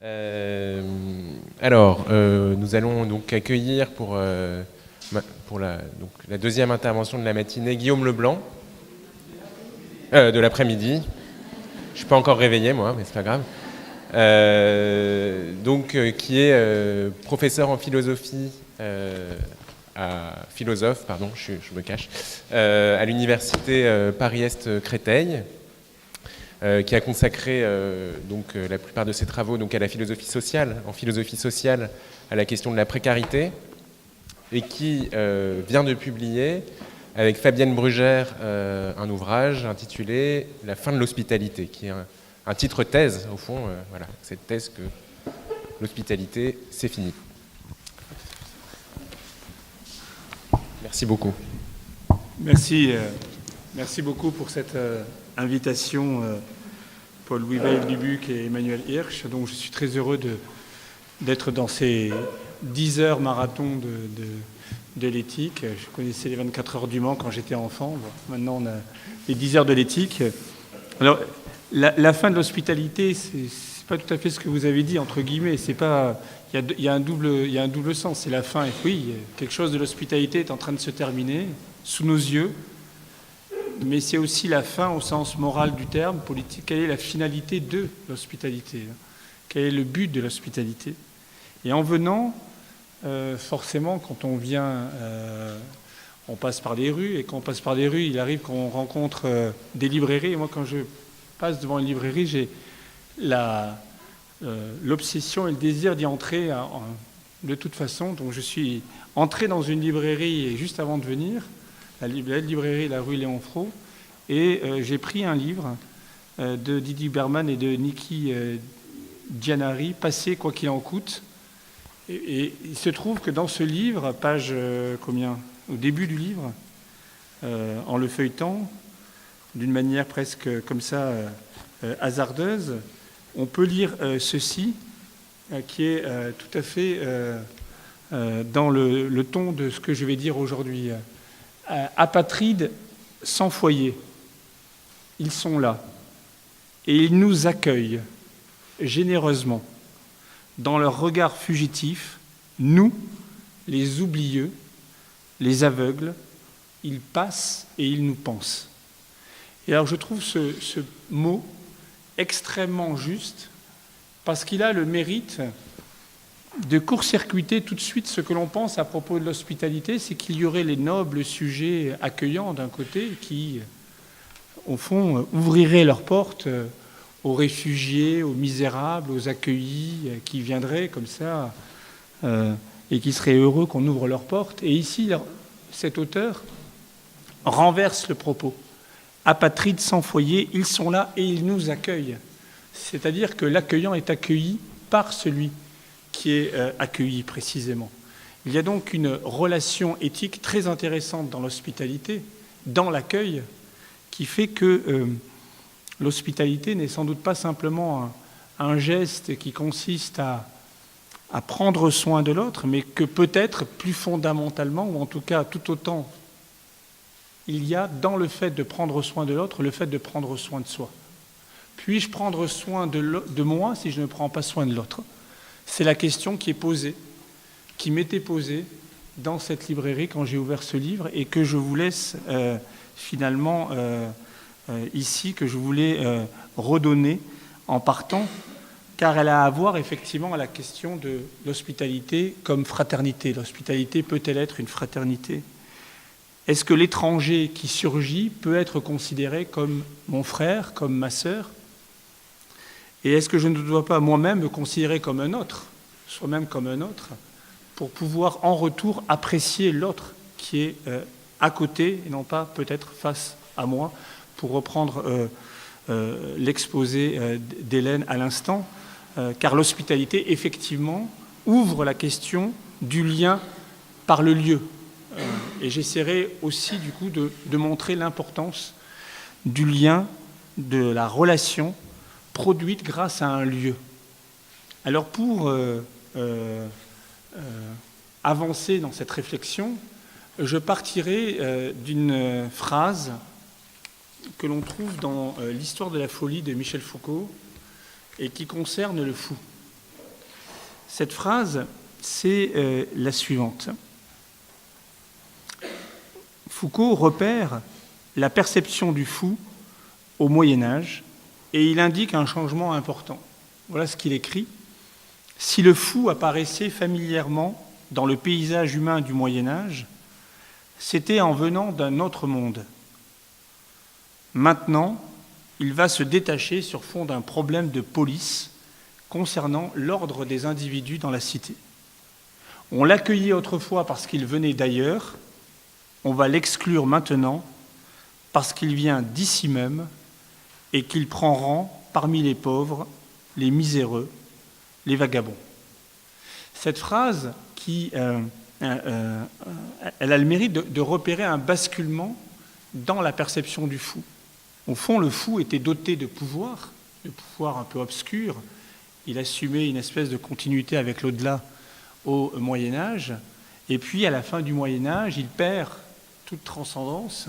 Nous allons donc accueillir pour la deuxième intervention de la matinée Guillaume Leblanc, de l'après-midi. Je ne suis pas encore réveillé, moi, mais c'est pas grave. Qui est professeur en philosophie, philosophe, pardon, je me cache, à l'université Paris-Est Créteil. Qui a consacré la plupart de ses travaux à la philosophie sociale, en philosophie sociale, à la question de la précarité, et qui vient de publier, avec Fabienne Brugère, un ouvrage intitulé « La fin de l'hospitalité », qui est un titre thèse, au fond, cette thèse que l'hospitalité, c'est fini. Merci beaucoup. Merci beaucoup pour cette invitation, Paul-Louis Veil-Dubuc et Emmanuel Hirsch. Donc je suis très heureux d'être dans ces 10 heures marathon de l'éthique. Je connaissais les 24 heures du Mans quand j'étais enfant. Bon, maintenant, on a les 10 heures de l'éthique. Alors, la fin de l'hospitalité, c'est pas tout à fait ce que vous avez dit, entre guillemets. C'est pas... Il y a un double sens. C'est la fin. Et oui, quelque chose de l'hospitalité est en train de se terminer sous nos yeux. Mais c'est aussi la fin au sens moral du terme, politique. Quelle est la finalité de l'hospitalité? Quel est le but de l'hospitalité? Et en venant, forcément, quand on vient, on passe par des rues, et quand on passe par des rues, il arrive qu'on rencontre des librairies. Et moi, quand je passe devant une librairie, j'ai l'obsession et le désir d'y entrer de toute façon. Donc je suis entré dans une librairie juste avant de venir, la librairie de la rue Léon Froh, et j'ai pris un livre de Didier Berman et de Niki Giannari, « Passer quoi qu'il en coûte ». Et il se trouve que dans ce livre, page au début du livre, en le feuilletant, d'une manière presque comme ça hasardeuse, on peut lire ceci, qui est tout à fait dans le ton de ce que je vais dire aujourd'hui. Apatrides sans foyer, ils sont là et ils nous accueillent généreusement. Dans leur regard fugitif, nous, les oublieux, les aveugles, ils passent et ils nous pensent. Et alors je trouve ce mot extrêmement juste parce qu'il a le mérite de court-circuiter tout de suite ce que l'on pense à propos de l'hospitalité, c'est qu'il y aurait les nobles sujets accueillants d'un côté qui, au fond, ouvriraient leurs portes aux réfugiés, aux misérables, aux accueillis qui viendraient comme ça et qui seraient heureux qu'on ouvre leurs portes. Et ici, cet auteur renverse le propos. Apatrides sans foyer, ils sont là et ils nous accueillent. C'est-à-dire que l'accueillant est accueilli par celui qui est accueilli précisément. Il y a donc une relation éthique très intéressante dans l'hospitalité, dans l'accueil, qui fait que l'hospitalité n'est sans doute pas simplement un geste qui consiste à prendre soin de l'autre, mais que peut-être plus fondamentalement, ou en tout cas tout autant, il y a dans le fait de prendre soin de l'autre, le fait de prendre soin de soi. Puis-je prendre soin de moi si je ne prends pas soin de l'autre? C'est la question qui est posée, qui m'était posée dans cette librairie quand j'ai ouvert ce livre et que je vous laisse finalement ici, que je voulais redonner en partant, car elle a à voir effectivement à la question de l'hospitalité comme fraternité. L'hospitalité peut-elle être une fraternité? Est-ce que l'étranger qui surgit peut être considéré comme mon frère, comme ma sœur? Et est-ce que je ne dois pas moi-même me considérer comme un autre, soi-même comme un autre, pour pouvoir en retour apprécier l'autre qui est à côté et non pas peut-être face à moi, pour reprendre l'exposé d'Hélène à l'instant, car l'hospitalité, effectivement, ouvre la question du lien par le lieu. Et j'essaierai aussi, du coup, de montrer l'importance du lien, de la relation produite grâce à un lieu. Alors pour avancer dans cette réflexion, je partirai d'une phrase que l'on trouve dans l'Histoire de la folie de Michel Foucault et qui concerne le fou. Cette phrase, c'est la suivante. Foucault repère la perception du fou au Moyen-Âge et il indique un changement important. Voilà ce qu'il écrit. « Si le fou apparaissait familièrement dans le paysage humain du Moyen-Âge, c'était en venant d'un autre monde. Maintenant, il va se détacher sur fond d'un problème de police concernant l'ordre des individus dans la cité. On l'accueillait autrefois parce qu'il venait d'ailleurs, on va l'exclure maintenant parce qu'il vient d'ici même et qu'il prend rang parmi les pauvres, les miséreux, les vagabonds. » Cette phrase, elle a le mérite de repérer un basculement dans la perception du fou. Au fond, le fou était doté de pouvoir un peu obscur. Il assumait une espèce de continuité avec l'au-delà au Moyen-Âge. Et puis, à la fin du Moyen-Âge, il perd toute transcendance.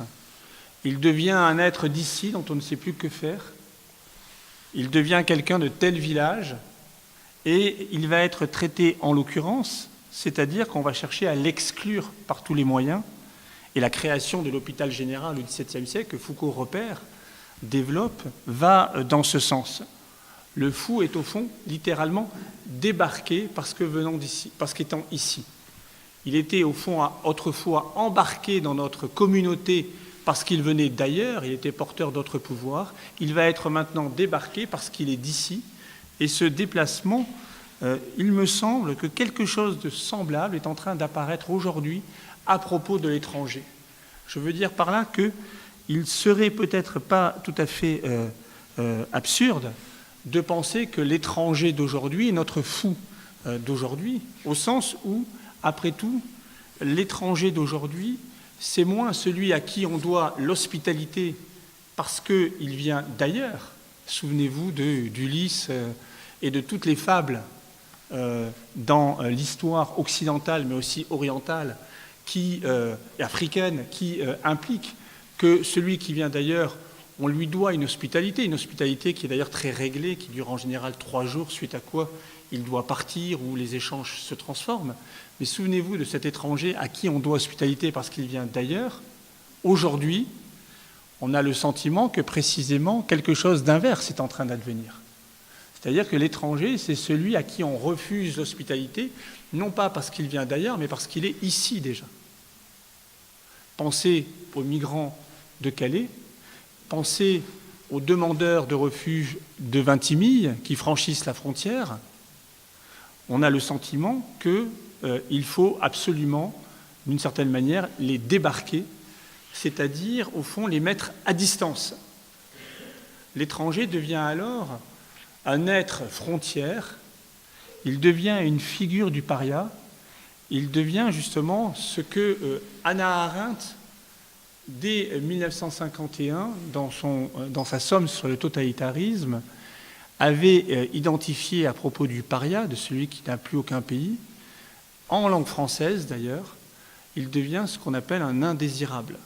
Il devient un être d'ici dont on ne sait plus que faire. Il devient quelqu'un de tel village. Et il va être traité en l'occurrence, c'est-à-dire qu'on va chercher à l'exclure par tous les moyens. Et la création de l'hôpital général au XVIIe siècle, que Foucault repère, développe, va dans ce sens. Le fou est au fond littéralement débarqué parce qu'étant ici. Il était au fond autrefois embarqué dans notre communauté parce qu'il venait d'ailleurs, il était porteur d'autres pouvoirs. Il va être maintenant débarqué parce qu'il est d'ici. Et ce déplacement, il me semble que quelque chose de semblable est en train d'apparaître aujourd'hui à propos de l'étranger. Je veux dire par là qu'il serait peut-être pas tout à fait absurde de penser que l'étranger d'aujourd'hui est notre fou d'aujourd'hui, au sens où, après tout, l'étranger d'aujourd'hui, c'est moins celui à qui on doit l'hospitalité parce qu'il vient d'ailleurs. Souvenez-vous d'Ulysse et de toutes les fables dans l'histoire occidentale, mais aussi orientale, et africaine, qui impliquent que celui qui vient d'ailleurs, on lui doit une hospitalité qui est d'ailleurs très réglée, qui dure en général 3 jours, suite à quoi il doit partir ou les échanges se transforment. Mais souvenez-vous de cet étranger à qui on doit hospitalité parce qu'il vient d'ailleurs. Aujourd'hui, on a le sentiment que précisément quelque chose d'inverse est en train d'advenir. C'est-à-dire que l'étranger, c'est celui à qui on refuse l'hospitalité, non pas parce qu'il vient d'ailleurs, mais parce qu'il est ici déjà. Pensez aux migrants de Calais, pensez aux demandeurs de refuge de Vintimille qui franchissent la frontière. On a le sentiment qu'il faut absolument, d'une certaine manière, les débarquer, c'est-à-dire, au fond, les mettre à distance. L'étranger devient alors un être frontière, il devient une figure du paria, il devient justement ce que Hannah Arendt, dès 1951, dans sa somme sur le totalitarisme, avait identifié à propos du paria, de celui qui n'a plus aucun pays, en langue française d'ailleurs, il devient ce qu'on appelle un indésirable.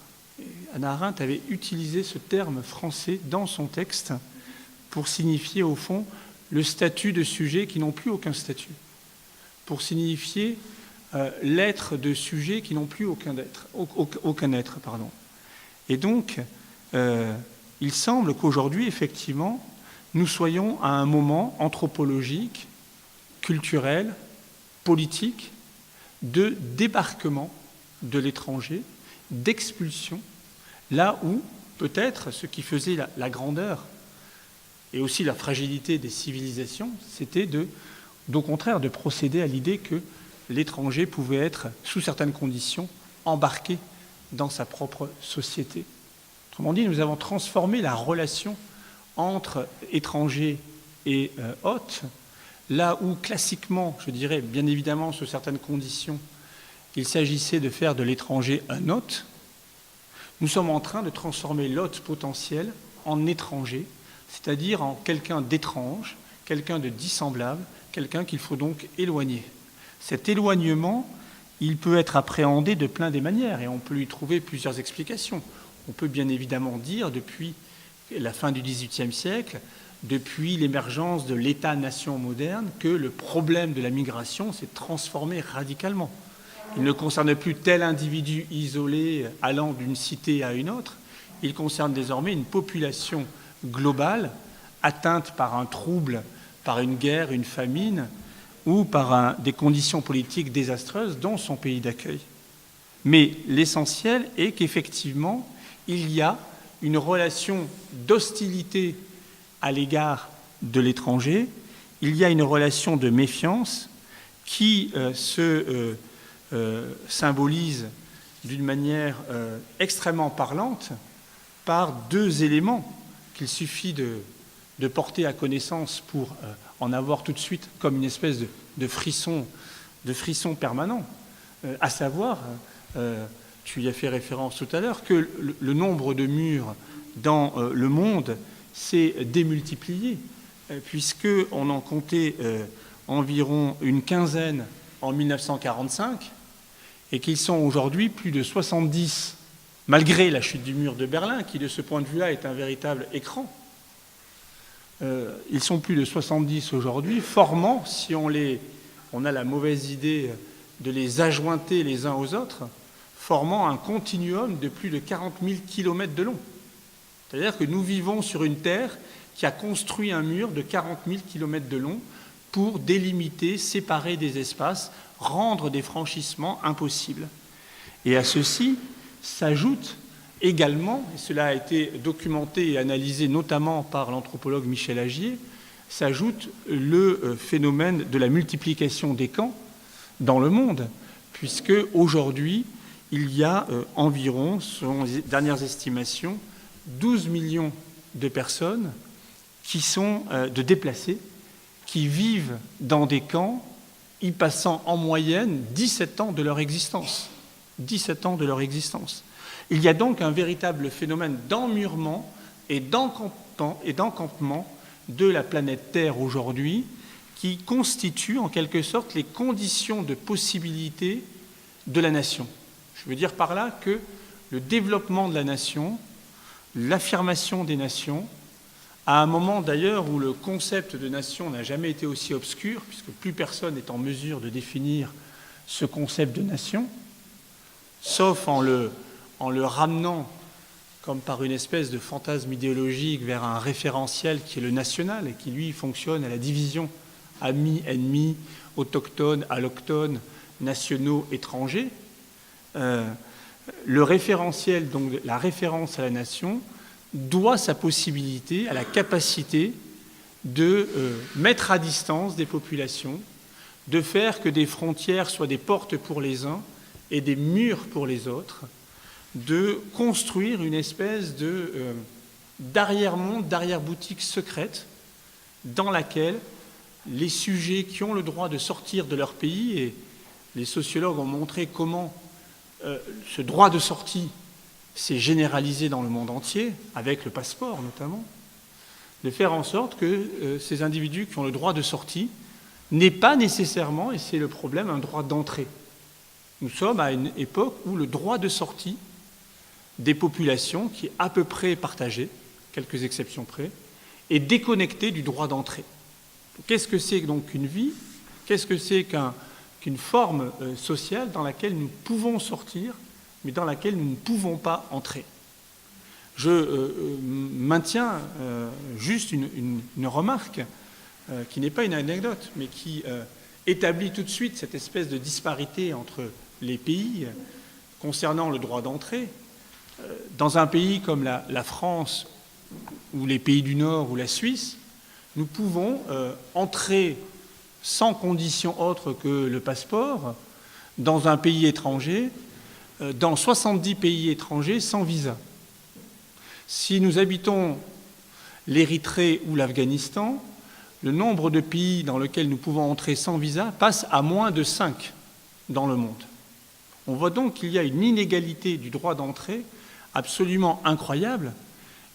Hannah Arendt avait utilisé ce terme français dans son texte pour signifier au fond le statut de sujets qui n'ont plus aucun statut, pour signifier l'être de sujets qui n'ont plus aucun être. Et donc, il semble qu'aujourd'hui, effectivement, nous soyons à un moment anthropologique, culturel, politique, de débarquement de l'étranger, d'expulsion, là où peut-être ce qui faisait la grandeur et aussi la fragilité des civilisations, c'était au contraire de procéder à l'idée que l'étranger pouvait être, sous certaines conditions, embarqué dans sa propre société. Autrement dit, nous avons transformé la relation entre étrangers et hôtes, là où classiquement, je dirais bien évidemment sous certaines conditions, il s'agissait de faire de l'étranger un hôte. Nous sommes en train de transformer l'hôte potentiel en étranger, c'est-à-dire en quelqu'un d'étrange, quelqu'un de dissemblable, quelqu'un qu'il faut donc éloigner. Cet éloignement, il peut être appréhendé de plein des manières et on peut lui trouver plusieurs explications. On peut bien évidemment dire, depuis la fin du XVIIIe siècle, depuis l'émergence de l'État-nation moderne, que le problème de la migration s'est transformé radicalement. Il ne concerne plus tel individu isolé allant d'une cité à une autre, il concerne désormais une population globale atteinte par un trouble, par une guerre, une famine, ou par des conditions politiques désastreuses dans son pays d'accueil. Mais l'essentiel est qu'effectivement, il y a une relation d'hostilité à l'égard de l'étranger, il y a une relation de méfiance qui se symbolise d'une manière extrêmement parlante par deux éléments qu'il suffit de porter à connaissance pour en avoir tout de suite comme une espèce de frisson permanent, à savoir, tu y as fait référence tout à l'heure, que le nombre de murs dans le monde s'est démultiplié, puisqu'on en comptait environ une quinzaine en 1945, et qu'ils sont aujourd'hui plus de 70, malgré la chute du mur de Berlin, qui de ce point de vue-là est un véritable écran. Ils sont plus de 70 aujourd'hui, formant, si on a la mauvaise idée de les adjointer les uns aux autres, formant un continuum de plus de 40 000 kilomètres de long. C'est-à-dire que nous vivons sur une terre qui a construit un mur de 40 000 kilomètres de long pour délimiter, séparer des espaces, rendre des franchissements impossibles. Et à ceci s'ajoute également, et cela a été documenté et analysé notamment par l'anthropologue Michel Agier, s'ajoute le phénomène de la multiplication des camps dans le monde, puisque aujourd'hui, il y a environ, selon les dernières estimations, 12 millions de personnes qui sont de déplacés, qui vivent dans des camps, y passant en moyenne 17 ans de leur existence. 17 ans de leur existence. Il y a donc un véritable phénomène d'emmurement et d'encampement de la planète Terre aujourd'hui qui constitue en quelque sorte les conditions de possibilité de la nation. Je veux dire par là que le développement de la nation, l'affirmation des nations, à un moment d'ailleurs où le concept de nation n'a jamais été aussi obscur, puisque plus personne n'est en mesure de définir ce concept de nation, sauf en le ramenant comme par une espèce de fantasme idéologique vers un référentiel qui est le national et qui, lui, fonctionne à la division amis, ennemis, autochtones, allochtones, nationaux, étrangers. Le référentiel, donc la référence à la nation, doit sa possibilité à la capacité de mettre à distance des populations, de faire que des frontières soient des portes pour les uns et des murs pour les autres, de construire une espèce d'arrière-monde, d'arrière-boutique secrète dans laquelle les sujets qui ont le droit de sortir de leur pays, et les sociologues ont montré comment ce droit de sortie s'est généralisé dans le monde entier, avec le passeport notamment, de faire en sorte que ces individus qui ont le droit de sortie n'aient pas nécessairement, et c'est le problème, un droit d'entrée. Nous sommes à une époque où le droit de sortie des populations, qui est à peu près partagé, quelques exceptions près, est déconnecté du droit d'entrée. Qu'est-ce que c'est donc qu'une vie? Qu'est-ce que c'est qu'une forme sociale dans laquelle nous pouvons sortir, mais dans laquelle nous ne pouvons pas entrer? Je maintiens juste une remarque qui n'est pas une anecdote, mais qui établit tout de suite cette espèce de disparité entre les pays concernant le droit d'entrée. Dans un pays comme la France, ou les pays du Nord, ou la Suisse, nous pouvons entrer sans condition autre que le passeport dans un pays étranger, dans 70 pays étrangers sans visa. Si nous habitons l'Érythrée ou l'Afghanistan, le nombre de pays dans lesquels nous pouvons entrer sans visa passe à moins de 5 dans le monde. On voit donc qu'il y a une inégalité du droit d'entrée absolument incroyable,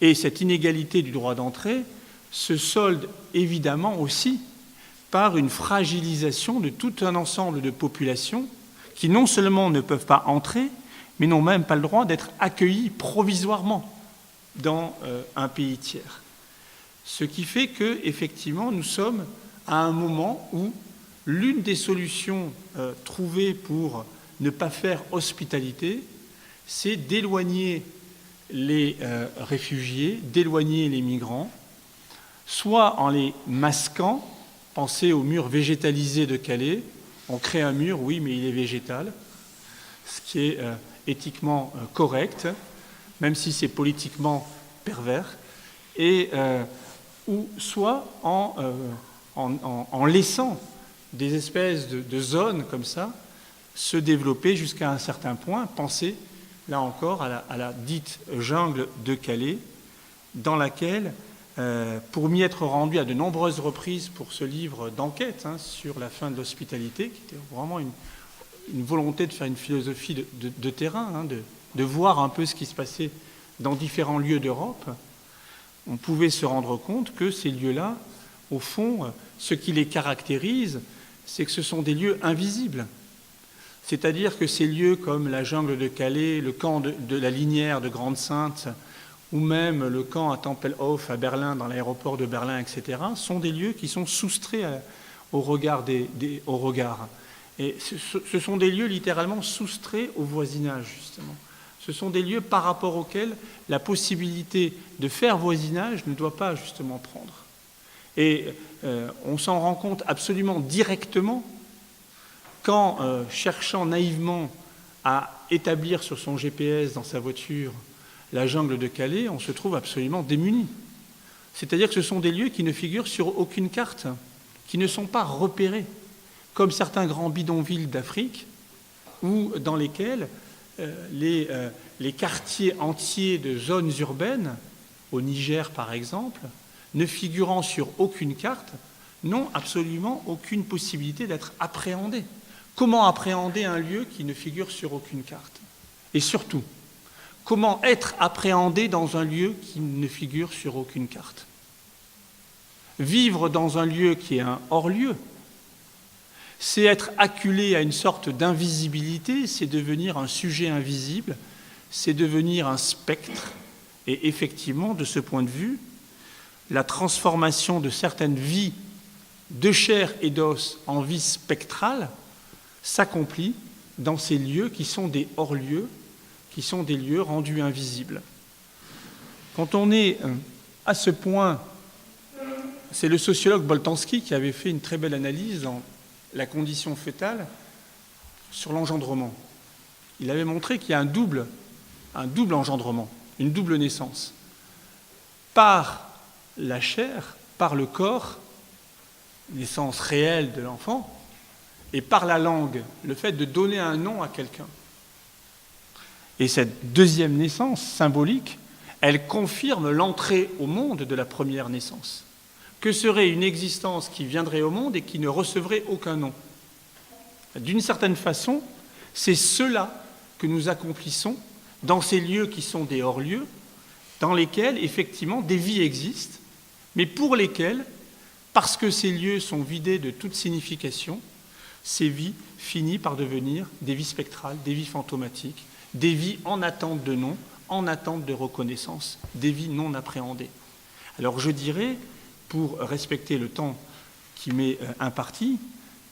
et cette inégalité du droit d'entrée se solde évidemment aussi par une fragilisation de tout un ensemble de populations qui non seulement ne peuvent pas entrer, mais n'ont même pas le droit d'être accueillis provisoirement dans un pays tiers. Ce qui fait que, effectivement, nous sommes à un moment où l'une des solutions trouvées pour ne pas faire hospitalité, c'est d'éloigner les réfugiés, d'éloigner les migrants, soit en les masquant, pensez au mur végétalisé de Calais, on crée un mur, oui, mais il est végétal, ce qui est éthiquement correct, même si c'est politiquement pervers, ou soit en laissant des espèces de zones comme ça se développer jusqu'à un certain point. Pensez, là encore, à la dite jungle de Calais, dans laquelle, pour m'y être rendu à de nombreuses reprises pour ce livre d'enquête sur la fin de l'hospitalité, qui était vraiment une volonté de faire une philosophie de terrain, de voir un peu ce qui se passait dans différents lieux d'Europe, on pouvait se rendre compte que ces lieux-là, au fond, ce qui les caractérise, c'est que ce sont des lieux invisibles. C'est-à-dire que ces lieux comme la jungle de Calais, le camp de la Linière de Grande-Sainte, ou même le camp à Tempelhof à Berlin, dans l'aéroport de Berlin, etc., sont des lieux qui sont soustraits au regard. Et ce sont des lieux littéralement soustraits au voisinage, justement. Ce sont des lieux par rapport auxquels la possibilité de faire voisinage ne doit pas justement prendre. Et on s'en rend compte absolument directement quand, cherchant naïvement à établir sur son GPS dans sa voiture la jungle de Calais, on se trouve absolument démuni. C'est-à-dire que ce sont des lieux qui ne figurent sur aucune carte, qui ne sont pas repérés, comme certains grands bidonvilles d'Afrique, ou dans lesquels les quartiers entiers de zones urbaines, au Niger par exemple, ne figurant sur aucune carte, n'ont absolument aucune possibilité d'être appréhendés. Comment appréhender un lieu qui ne figure sur aucune carte? Et surtout, comment être appréhendé dans un lieu qui ne figure sur aucune carte? Vivre dans un lieu qui est un hors-lieu, c'est être acculé à une sorte d'invisibilité, c'est devenir un sujet invisible, c'est devenir un spectre. Et effectivement, de ce point de vue, la transformation de certaines vies de chair et d'os en vie spectrale s'accomplit dans ces lieux qui sont des hors-lieux, qui sont des lieux rendus invisibles. Quand on est à ce point, c'est le sociologue Boltanski qui avait fait une très belle analyse dans La condition fœtale sur l'engendrement. Il avait montré qu'il y a un double engendrement, une double naissance. Par la chair, par le corps, naissance réelle de l'enfant, et par la langue, le fait de donner un nom à quelqu'un. Et cette deuxième naissance symbolique, elle confirme l'entrée au monde de la première naissance. Que serait une existence qui viendrait au monde et qui ne recevrait aucun nom? D'une certaine façon, c'est cela que nous accomplissons dans ces lieux qui sont des hors-lieux, dans lesquels, effectivement, des vies existent, mais pour lesquelles, parce que ces lieux sont vidés de toute signification, ces vies finissent par devenir des vies spectrales, des vies fantomatiques, des vies en attente de nom, en attente de reconnaissance, des vies non appréhendées. Alors je dirais, pour respecter le temps qui m'est imparti,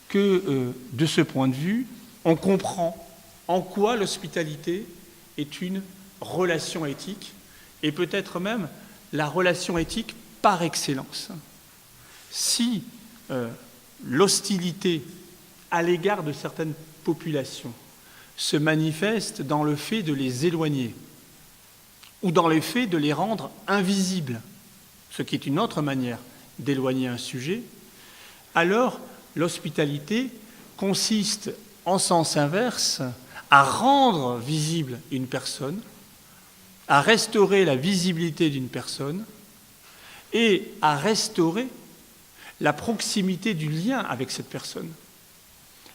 que de ce point de vue, on comprend en quoi l'hospitalité est une relation éthique, et peut-être même la relation éthique par excellence. Si l'hostilité à l'égard de certaines populations se manifeste dans le fait de les éloigner ou dans le fait de les rendre invisibles, ce qui est une autre manière d'éloigner un sujet, alors l'hospitalité consiste en sens inverse à rendre visible une personne, à restaurer la visibilité d'une personne et à restaurer la proximité du lien avec cette personne.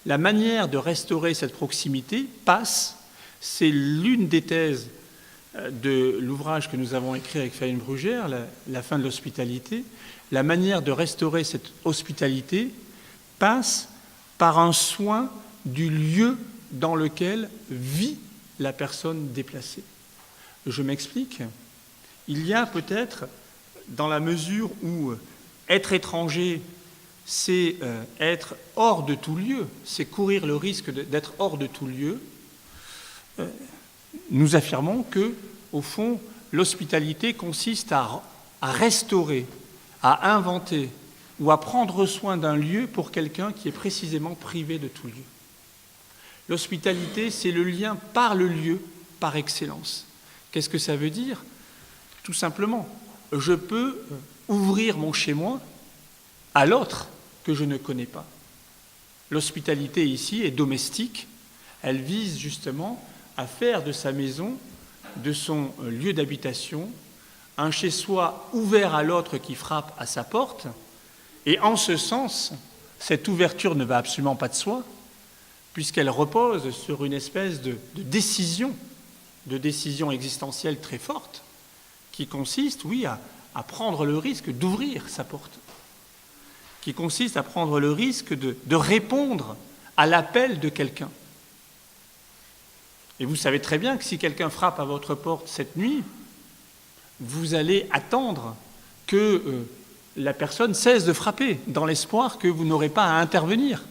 La manière de restaurer cette proximité passe, c'est l'une des thèses de l'ouvrage que nous avons écrit avec Fabienne Brugère, La fin de l'hospitalité. La manière de restaurer cette hospitalité passe par un soin du lieu dans lequel vit la personne déplacée. Je m'explique. Il y a peut-être dans la mesure où être étranger, c'est être hors de tout lieu, c'est courir le risque d'être hors de tout lieu, nous affirmons que, au fond, l'hospitalité consiste à restaurer, à inventer ou à prendre soin d'un lieu pour quelqu'un qui est précisément privé de tout lieu. L'hospitalité, c'est le lien par le lieu, par excellence. Qu'est-ce que ça veut dire ? Tout simplement, je peux ouvrir mon chez-moi à l'autre que je ne connais pas. L'hospitalité ici est domestique, elle vise justement à faire de sa maison, de son lieu d'habitation, un chez-soi ouvert à l'autre qui frappe à sa porte, et en ce sens, cette ouverture ne va absolument pas de soi, puisqu'elle repose sur une espèce de décision existentielle très forte, qui consiste, oui, à prendre le risque d'ouvrir sa porte, qui consiste à prendre le risque de répondre à l'appel de quelqu'un. Et vous savez très bien que si quelqu'un frappe à votre porte cette nuit, vous allez attendre que la personne cesse de frapper, dans l'espoir que vous n'aurez pas à intervenir.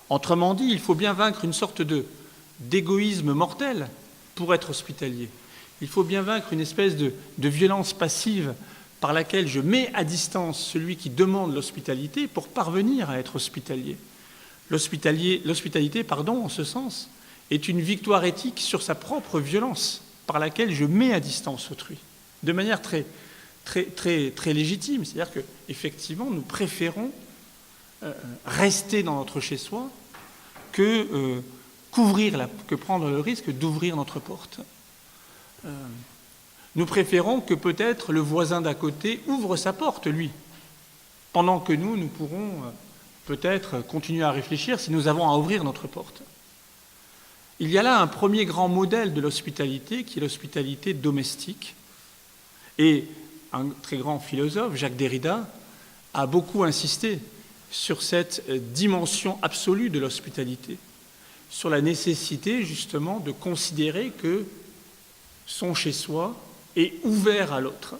Autrement dit, il faut bien vaincre une sorte d'égoïsme mortel pour être hospitalier. Il faut bien vaincre une espèce de violence passive par laquelle je mets à distance celui qui demande l'hospitalité pour parvenir à être hospitalier. L'hospitalité, en ce sens, est une victoire éthique sur sa propre violence par laquelle je mets à distance autrui, de manière très, très, très, très légitime. C'est-à-dire qu'effectivement, nous préférons rester dans notre chez-soi que prendre le risque d'ouvrir notre porte. Nous préférons que peut-être le voisin d'à côté ouvre sa porte, lui, pendant que nous pourrons peut-être continuer à réfléchir si nous avons à ouvrir notre porte. Il y a là un premier grand modèle de l'hospitalité, qui est l'hospitalité domestique. Et un très grand philosophe, Jacques Derrida, a beaucoup insisté sur cette dimension absolue de l'hospitalité, sur la nécessité justement de considérer que son chez-soi est ouvert à l'autre.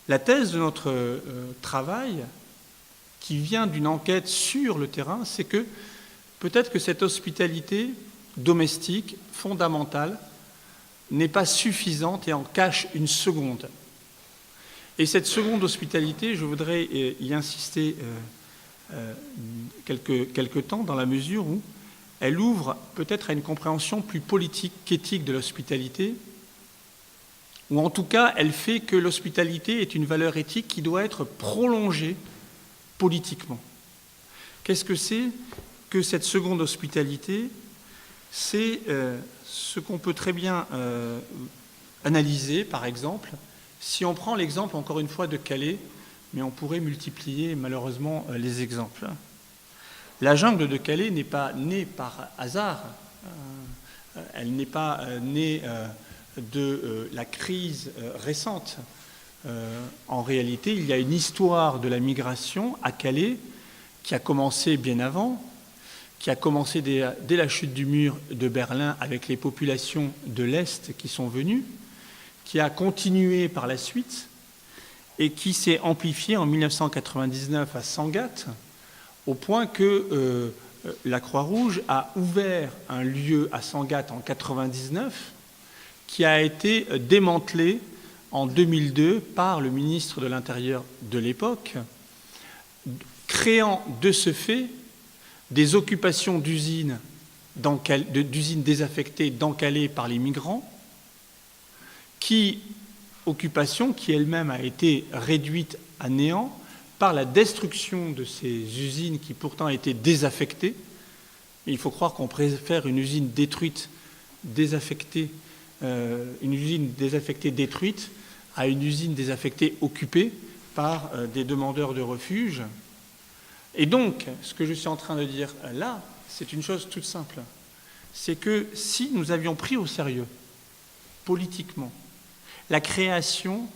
La thèse de notre travail, qui vient d'une enquête sur le terrain, c'est que peut-être que cette hospitalité domestique, fondamentale, n'est pas suffisante et en cache une seconde. Et cette seconde hospitalité, je voudrais y insister quelque temps, dans la mesure où elle ouvre peut-être à une compréhension plus politique qu'éthique de l'hospitalité, ou en tout cas, elle fait que l'hospitalité est une valeur éthique qui doit être prolongée politiquement. Qu'est-ce que c'est que cette seconde hospitalité ? C'est ce qu'on peut très bien analyser, par exemple, si on prend l'exemple, encore une fois, de Calais, mais on pourrait multiplier malheureusement les exemples. La jungle de Calais n'est pas née par hasard, elle n'est pas née de la crise récente. En réalité, il y a une histoire de la migration à Calais qui a commencé bien avant, qui a commencé dès la chute du mur de Berlin avec les populations de l'Est qui sont venues, qui a continué par la suite et qui s'est amplifié en 1999 à Sangatte, au point que la Croix-Rouge a ouvert un lieu à Sangatte en 1999 qui a été démantelé en 2002 par le ministre de l'Intérieur de l'époque, créant de ce fait des occupations d'usines désaffectées dans Calais par les migrants, occupation qui elle-même a été réduite à néant par la destruction de ces usines qui pourtant étaient désaffectées. Mais il faut croire qu'on préfère une usine détruite, désaffectée, détruite à une usine désaffectée occupée par des demandeurs de refuge. Et donc, ce que je suis en train de dire là, c'est une chose toute simple. C'est que si nous avions pris au sérieux, politiquement, la création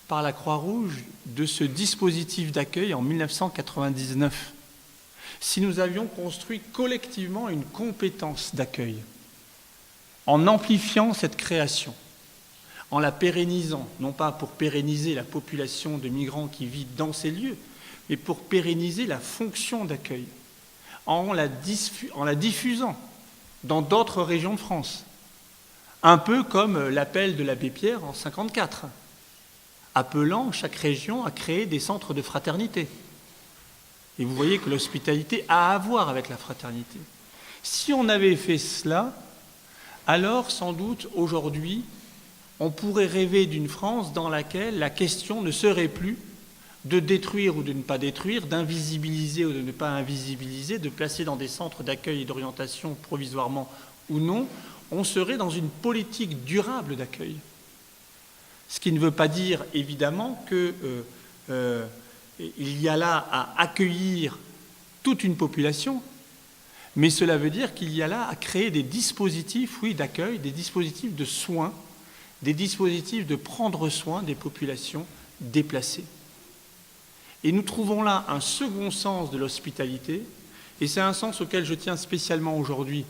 par la Croix-Rouge de ce dispositif d'accueil en 1999, si nous avions construit collectivement une compétence d'accueil, en amplifiant cette création, en la pérennisant, non pas pour pérenniser la population de migrants qui vit dans ces lieux, mais pour pérenniser la fonction d'accueil, en la diffusant dans d'autres régions de France. Un peu comme l'appel de l'abbé Pierre en 1954, appelant chaque région à créer des centres de fraternité. Et vous voyez que l'hospitalité a à voir avec la fraternité. Si on avait fait cela, alors sans doute aujourd'hui, on pourrait rêver d'une France dans laquelle la question ne serait plus de détruire ou de ne pas détruire, d'invisibiliser ou de ne pas invisibiliser, de placer dans des centres d'accueil et d'orientation provisoirement ou non. On serait dans une politique durable d'accueil. Ce qui ne veut pas dire évidemment qu'il y a là à accueillir toute une population, mais cela veut dire qu'il y a là à créer des dispositifs, oui, d'accueil, des dispositifs de soins, des dispositifs de prendre soin des populations déplacées. Et nous trouvons là un second sens de l'hospitalité, et c'est un sens auquel je tiens spécialement aujourd'hui,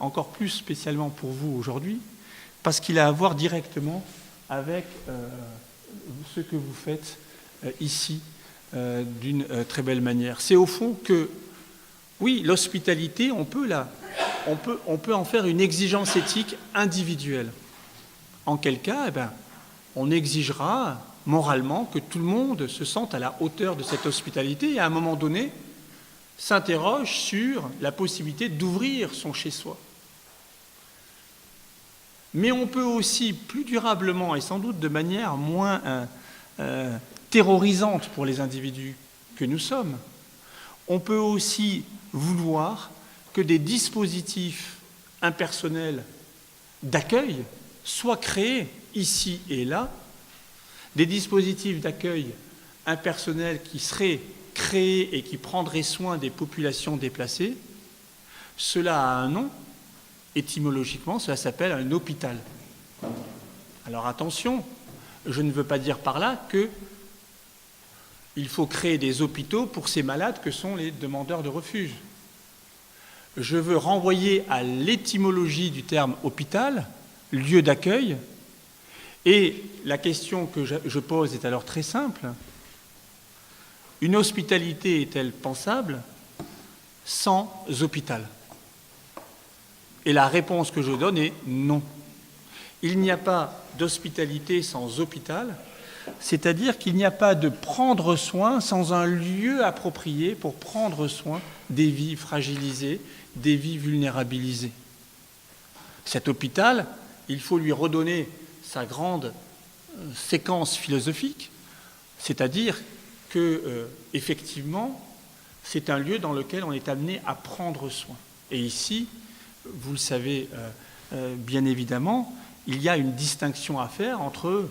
encore plus spécialement pour vous aujourd'hui, parce qu'il a à voir directement avec ce que vous faites ici d'une très belle manière. C'est au fond que, oui, l'hospitalité, on peut en faire une exigence éthique individuelle. En quel cas, on exigera moralement que tout le monde se sente à la hauteur de cette hospitalité et à un moment donné s'interroge sur la possibilité d'ouvrir son chez-soi. Mais on peut aussi plus durablement et sans doute de manière moins terrorisante pour les individus que nous sommes, on peut aussi vouloir que des dispositifs impersonnels d'accueil soient créés ici et là, des dispositifs d'accueil impersonnels qui seraient créés et qui prendraient soin des populations déplacées. Cela a un nom, étymologiquement, cela s'appelle un hôpital. Alors attention, je ne veux pas dire par là qu'il faut créer des hôpitaux pour ces malades que sont les demandeurs de refuge. Je veux renvoyer à l'étymologie du terme hôpital, lieu d'accueil, et la question que je pose est alors très simple. Une hospitalité est-elle pensable sans hôpital? Et la réponse que je donne est non. Il n'y a pas d'hospitalité sans hôpital, c'est-à-dire qu'il n'y a pas de prendre soin sans un lieu approprié pour prendre soin des vies fragilisées, des vies vulnérabilisées. Cet hôpital, il faut lui redonner sa grande séquence philosophique, c'est-à-dire que, effectivement, c'est un lieu dans lequel on est amené à prendre soin. Et ici, vous le savez bien évidemment, il y a une distinction à faire entre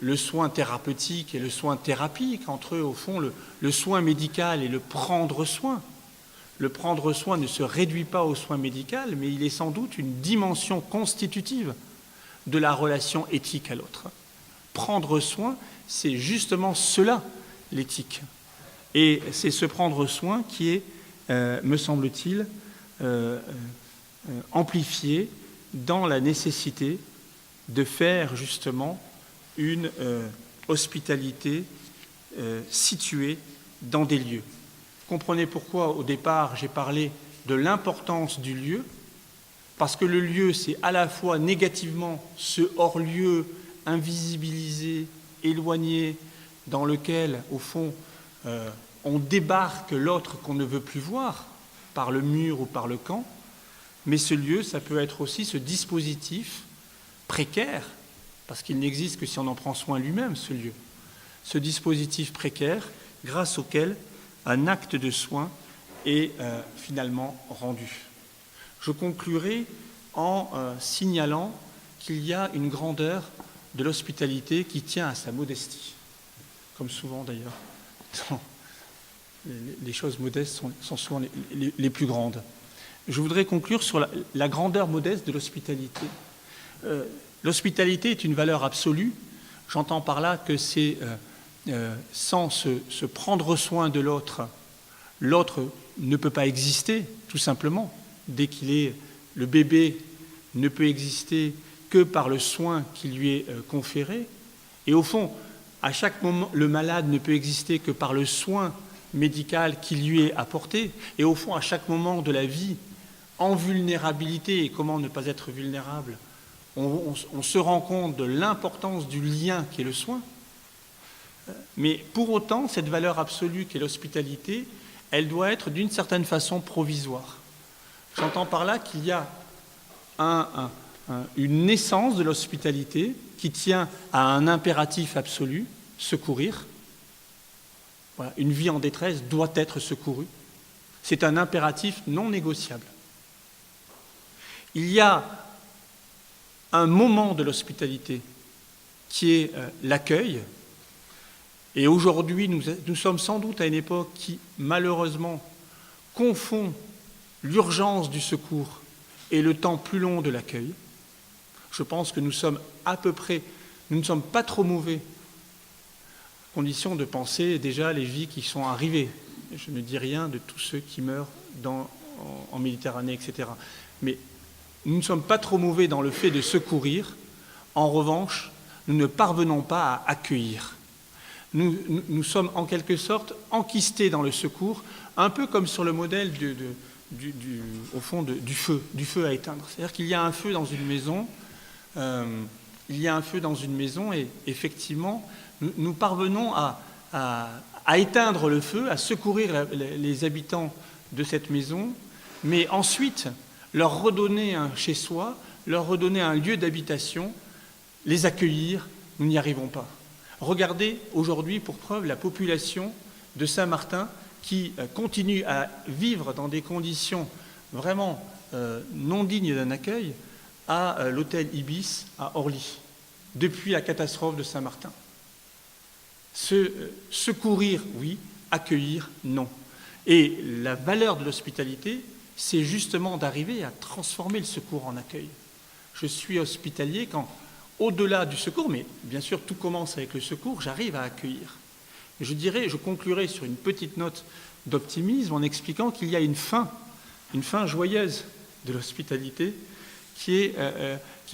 le soin thérapeutique et le soin thérapique, entre, au fond, le soin médical et le prendre soin. Le prendre soin ne se réduit pas au soin médical, mais il est sans doute une dimension constitutive de la relation éthique à l'autre. Prendre soin, c'est justement cela, l'éthique. Et c'est ce prendre soin qui est, me semble-t-il, amplifié dans la nécessité de faire justement une hospitalité située dans des lieux. Vous comprenez pourquoi, au départ, j'ai parlé de l'importance du lieu, parce que le lieu, c'est à la fois négativement ce hors-lieu invisibilisé, éloigné, dans lequel, au fond, on débarque l'autre qu'on ne veut plus voir, par le mur ou par le camp, mais ce lieu, ça peut être aussi ce dispositif précaire, parce qu'il n'existe que si on en prend soin lui-même, ce lieu. Ce dispositif précaire, grâce auquel un acte de soin est finalement rendu. Je conclurai en signalant qu'il y a une grandeur de l'hospitalité qui tient à sa modestie, comme souvent d'ailleurs. Les choses modestes sont souvent les plus grandes. Je voudrais conclure sur la grandeur modeste de l'hospitalité. L'hospitalité est une valeur absolue. J'entends par là que c'est sans se prendre soin de l'autre, l'autre ne peut pas exister, tout simplement. Dès qu'il est le bébé, ne peut exister que par le soin qui lui est conféré. Et au fond, à chaque moment, le malade ne peut exister que par le soin médical qui lui est apporté. Et au fond, à chaque moment de la vie, en vulnérabilité, et comment ne pas être vulnérable, on se rend compte de l'importance du lien qui est le soin. Mais pour autant, cette valeur absolue qu'est l'hospitalité, elle doit être d'une certaine façon provisoire. J'entends par là qu'il y a une naissance de l'hospitalité qui tient à un impératif absolu, secourir. Voilà, une vie en détresse doit être secourue. C'est un impératif non négociable. Il y a un moment de l'hospitalité qui est l'accueil. Et aujourd'hui, nous sommes sans doute à une époque qui, malheureusement, confond l'urgence du secours et le temps plus long de l'accueil. Je pense que nous sommes nous ne sommes pas trop mauvais, condition de penser déjà les vies qui sont arrivées. Je ne dis rien de tous ceux qui meurent en Méditerranée, etc. Mais nous ne sommes pas trop mauvais dans le fait de secourir. En revanche, nous ne parvenons pas à accueillir. Nous sommes en quelque sorte enquistés dans le secours, un peu comme sur le modèle au fond du feu à éteindre. C'est-à-dire qu'il y a un feu dans une maison, et effectivement, nous parvenons à éteindre le feu, à secourir les habitants de cette maison, mais ensuite leur redonner un chez-soi, leur redonner un lieu d'habitation, les accueillir, nous n'y arrivons pas. Regardez aujourd'hui, pour preuve, la population de Saint-Martin qui continue à vivre dans des conditions vraiment non dignes d'un accueil à l'hôtel Ibis à Orly, depuis la catastrophe de Saint-Martin. Secourir, oui, accueillir, non. Et la valeur de l'hospitalité, c'est justement d'arriver à transformer le secours en accueil. Je suis hospitalier quand, au-delà du secours, mais bien sûr tout commence avec le secours, j'arrive à accueillir. Je conclurai sur une petite note d'optimisme en expliquant qu'il y a une fin joyeuse de l'hospitalité qui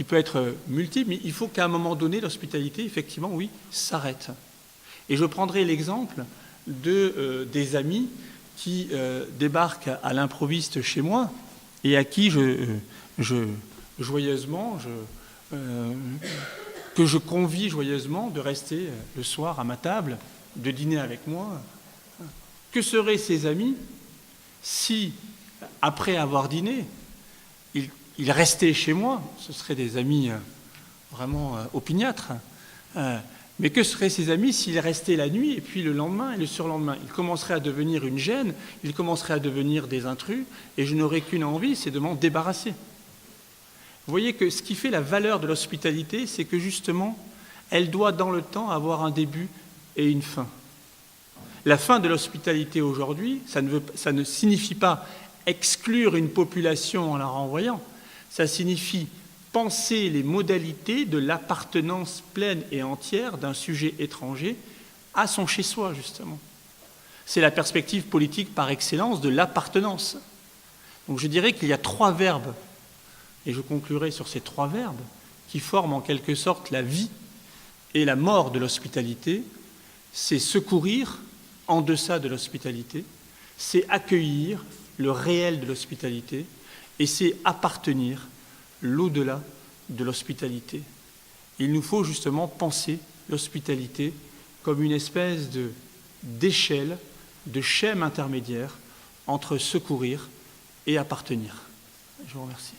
peut être multiple, mais il faut qu'à un moment donné, l'hospitalité, effectivement, oui, s'arrête. Et je prendrai l'exemple des amis qui débarquent à l'improviste chez moi et à qui que je convie joyeusement de rester le soir à ma table, de dîner avec moi. Que seraient ces amis si, après avoir dîné, ils restaient chez moi? Ce seraient des amis vraiment opiniâtres. Mais que seraient ces amis s'ils restaient la nuit et puis le lendemain et le surlendemain? Ils commenceraient à devenir une gêne, ils commenceraient à devenir des intrus, et je n'aurais qu'une envie, c'est de m'en débarrasser. Vous voyez que ce qui fait la valeur de l'hospitalité, c'est que justement, elle doit dans le temps avoir un début et une fin. La fin de l'hospitalité aujourd'hui, ça ne signifie pas exclure une population en la renvoyant, ça signifie penser les modalités de l'appartenance pleine et entière d'un sujet étranger à son chez-soi, justement. C'est la perspective politique par excellence de l'appartenance. Donc je dirais qu'il y a 3 verbes, et je conclurai sur ces 3 verbes, qui forment en quelque sorte la vie et la mort de l'hospitalité. C'est secourir en deçà de l'hospitalité, c'est accueillir le réel de l'hospitalité, et c'est appartenir l'au-delà de l'hospitalité. Il nous faut justement penser l'hospitalité comme une espèce d'échelle, de schème intermédiaire entre secourir et appartenir. Je vous remercie.